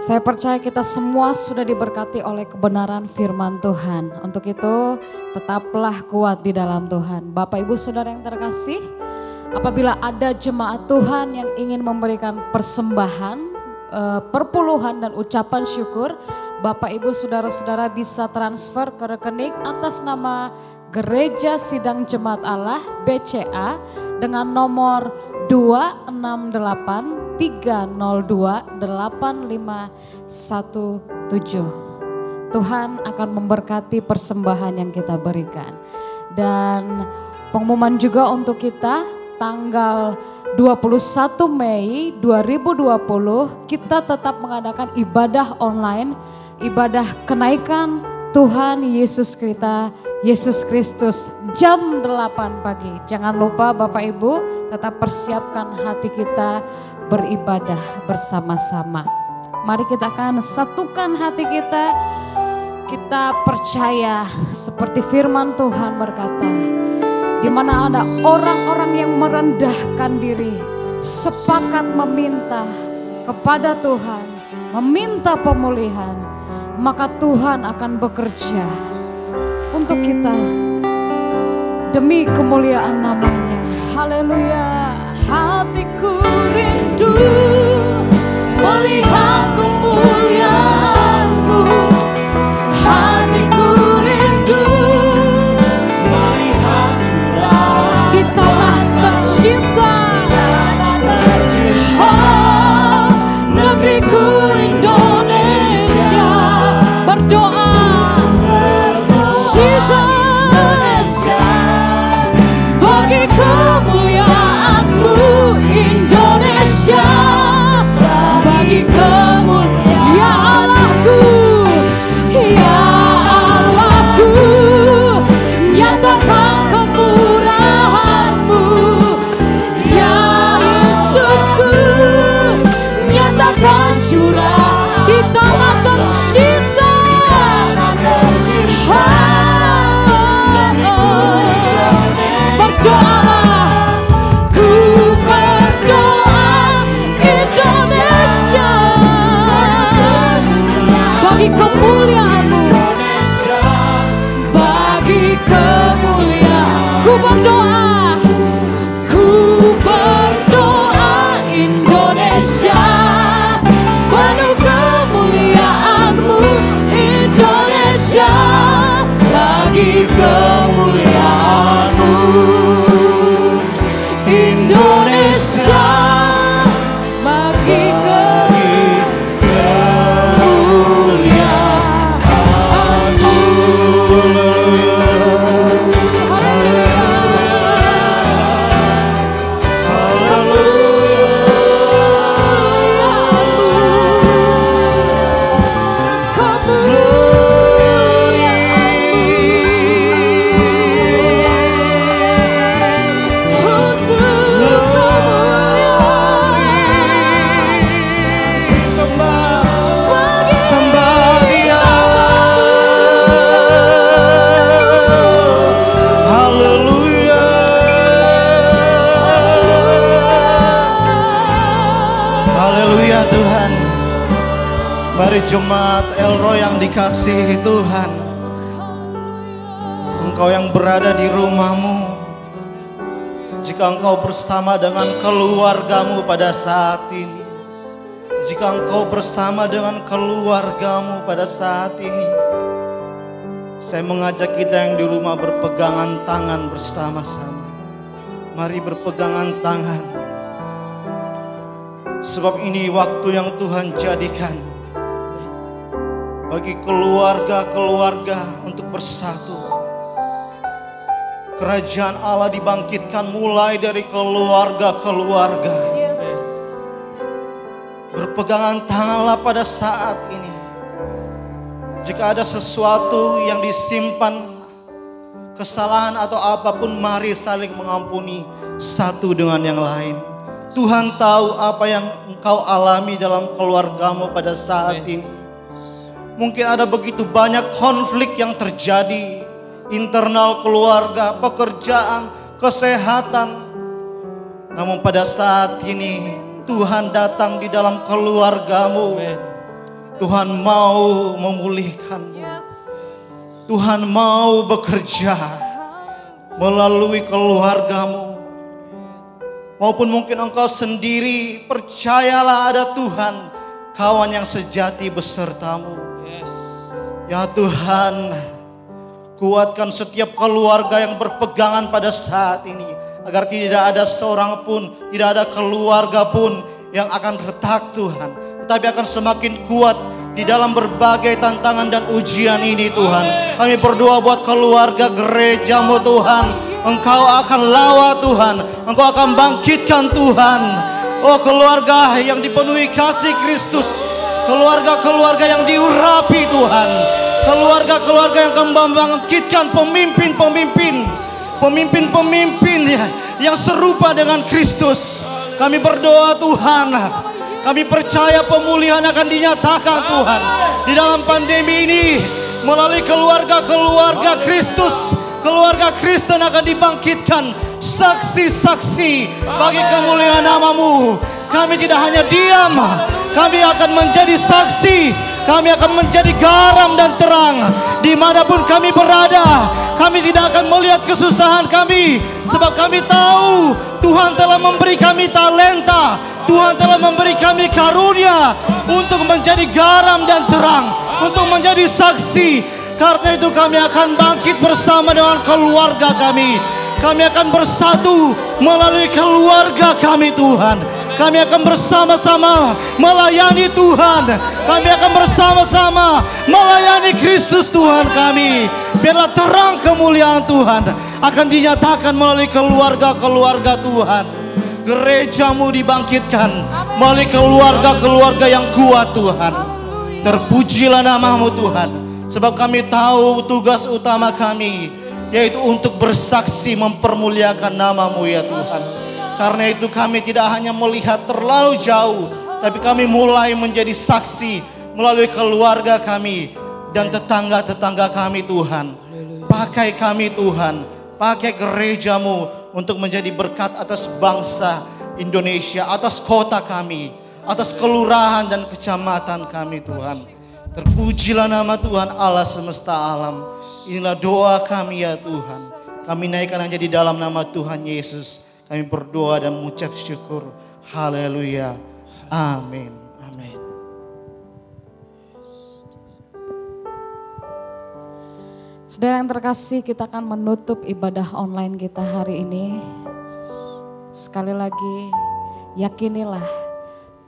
S2: Saya percaya kita semua sudah diberkati oleh kebenaran firman Tuhan. Untuk itu tetaplah kuat di dalam Tuhan. Bapak Ibu Saudara yang terkasih, apabila ada jemaat Tuhan yang ingin memberikan persembahan, perpuluhan dan ucapan syukur, Bapak Ibu Saudara-saudara bisa transfer ke rekening atas nama Gereja Sidang Jemaat Allah BCA dengan nomor 26830285117. Tuhan akan memberkati persembahan yang kita berikan. Dan pengumuman juga untuk kita tanggal 21 Mei 2020 kita tetap mengadakan ibadah online, ibadah kenaikan Tuhan Yesus Kristus jam 8 pagi. Jangan lupa Bapak Ibu tetap persiapkan hati kita beribadah bersama-sama. Mari kita akan satukan hati kita. Kita percaya seperti firman Tuhan berkata, di mana ada orang-orang yang merendahkan diri, sepakat meminta kepada Tuhan, meminta pemulihan, maka Tuhan akan bekerja untuk kita demi kemuliaan namanya. Haleluya. Hatiku rindu melihat kemuliaan-Mu. Hatiku rindu melihat curah di tanah tercinta. Oh, negeriku Indonesia. Berdoa bagi kemuliaan-Mu Indonesia, bagi kemuliaan ya Allahku, ya Allahku, nyatakan kemurahan-Mu, ya Yesusku, nyatakan curah di tanah tercinta. Berdoalah, ku berdoa Indonesia, bagi kemuliaan-Mu, bagi kemuliaan. Ku berdoa Indonesia, penuh kemuliaan-Mu Indonesia, bagi kemuliaan-Mu Indonesia, bagi kemuliaan-Mu.
S4: Mari jemaat Elroy yang dikasihi Tuhan, engkau yang berada di rumahmu, jika engkau bersama dengan keluargamu pada saat ini, jika engkau bersama dengan keluargamu pada saat ini, saya mengajak kita yang di rumah berpegangan tangan bersama-sama. Mari berpegangan tangan, sebab ini waktu yang Tuhan jadikan bagi keluarga-keluarga untuk bersatu. Kerajaan Allah dibangkitkan mulai dari keluarga-keluarga. Berpegangan tanganlah pada saat ini. Jika ada sesuatu yang disimpan, kesalahan atau apapun, mari saling mengampuni satu dengan yang lain. Tuhan tahu apa yang engkau alami dalam keluargamu pada saat ini. Mungkin ada begitu banyak konflik yang terjadi, internal keluarga, pekerjaan, kesehatan. Namun pada saat ini Tuhan datang di dalam keluargamu. Tuhan mau memulihkanmu. Tuhan mau bekerja melalui keluargamu. Maupun mungkin engkau sendiri, percayalah ada Tuhan, kawan yang sejati besertamu. Ya Tuhan, kuatkan setiap keluarga yang berpegangan pada saat ini, agar tidak ada seorang pun, tidak ada keluarga pun yang akan retak Tuhan, tetapi akan semakin kuat di dalam berbagai tantangan dan ujian ini Tuhan. Kami berdoa buat keluarga gerejamu Tuhan. Engkau akan lawa Tuhan, Engkau akan bangkitkan Tuhan. Oh keluarga yang dipenuhi kasih Kristus, keluarga-keluarga yang diurapi Tuhan, keluarga-keluarga yang akan membangkitkan pemimpin-pemimpin yang serupa dengan Kristus. Kami berdoa Tuhan, kami percaya pemulihan akan dinyatakan Tuhan di dalam pandemi ini melalui keluarga-keluarga Kristus. Keluarga Kristen akan dibangkitkan saksi-saksi bagi kemuliaan nama-Mu. Kami tidak hanya diam, kami akan menjadi saksi. Kami akan menjadi garam dan terang dimanapun kami berada. Kami tidak akan melihat kesusahan kami, sebab kami tahu Tuhan telah memberi kami talenta. Tuhan telah memberi kami karunia untuk menjadi garam dan terang, untuk menjadi saksi. Karena itu kami akan bangkit bersama dengan keluarga kami. Kami akan bersatu melalui keluarga kami Tuhan. Kami akan bersama-sama melayani Tuhan. Kami akan bersama-sama melayani Kristus Tuhan kami. Biarlah terang kemuliaan Tuhan akan dinyatakan melalui keluarga-keluarga Tuhan. Gerejamu dibangkitkan melalui keluarga-keluarga yang kuat Tuhan. Terpujilah nama-Mu Tuhan. Sebab kami tahu tugas utama kami, yaitu untuk bersaksi mempermuliakan nama-Mu ya Tuhan. Karena itu kami tidak hanya melihat terlalu jauh, tapi kami mulai menjadi saksi melalui keluarga kami dan tetangga-tetangga kami Tuhan. Pakai kami Tuhan, pakai gerejamu untuk menjadi berkat atas bangsa Indonesia, atas kota kami, atas kelurahan dan kecamatan kami Tuhan. Terpujilah nama Tuhan Allah semesta alam. Inilah doa kami ya Tuhan. Kami naikkan hanya di dalam nama Tuhan Yesus. Kami berdoa dan mengucap syukur. Haleluya. Amin. Amin.
S2: Saudara yang terkasih, kita akan menutup ibadah online kita hari ini. Sekali lagi, yakinilah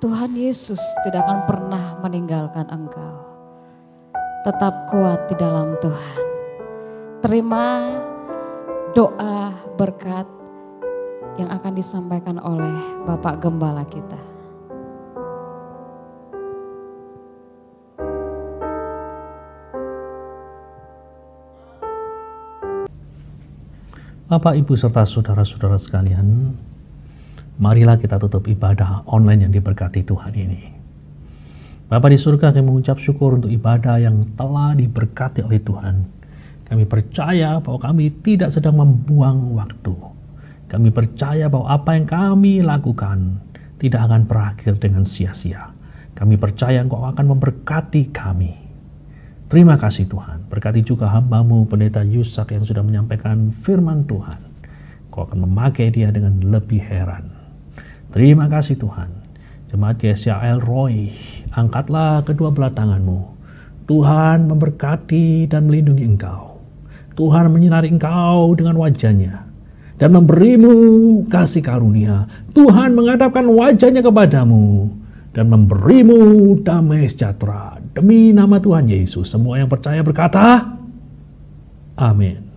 S2: Tuhan Yesus tidak akan pernah meninggalkan engkau. Tetap kuat di dalam Tuhan. Terima doa berkat yang akan disampaikan oleh Bapak Gembala kita.
S1: Bapak, Ibu, serta saudara-saudara sekalian, marilah kita tutup ibadah online yang diberkati Tuhan ini. Bapa di surga, kami mengucap syukur untuk ibadah yang telah diberkati oleh Tuhan. Kami percaya bahwa kami tidak sedang membuang waktu. Kami percaya bahwa apa yang kami lakukan tidak akan berakhir dengan sia-sia. Kami percaya Engkau akan memberkati kami. Terima kasih Tuhan. Berkati juga hamba-Mu Pendeta Yusak yang sudah menyampaikan firman Tuhan. Engkau akan memakai dia dengan lebih heran. Terima kasih Tuhan. Jemaat GSCA El Roy, angkatlah kedua belah tanganmu. Tuhan memberkati dan melindungi engkau. Tuhan menyinari engkau dengan wajahnya dan memberimu kasih karunia. Tuhan menghadapkan wajahnya kepadamu dan memberimu damai sejahtera. Demi nama Tuhan Yesus, semua yang percaya berkata, amin.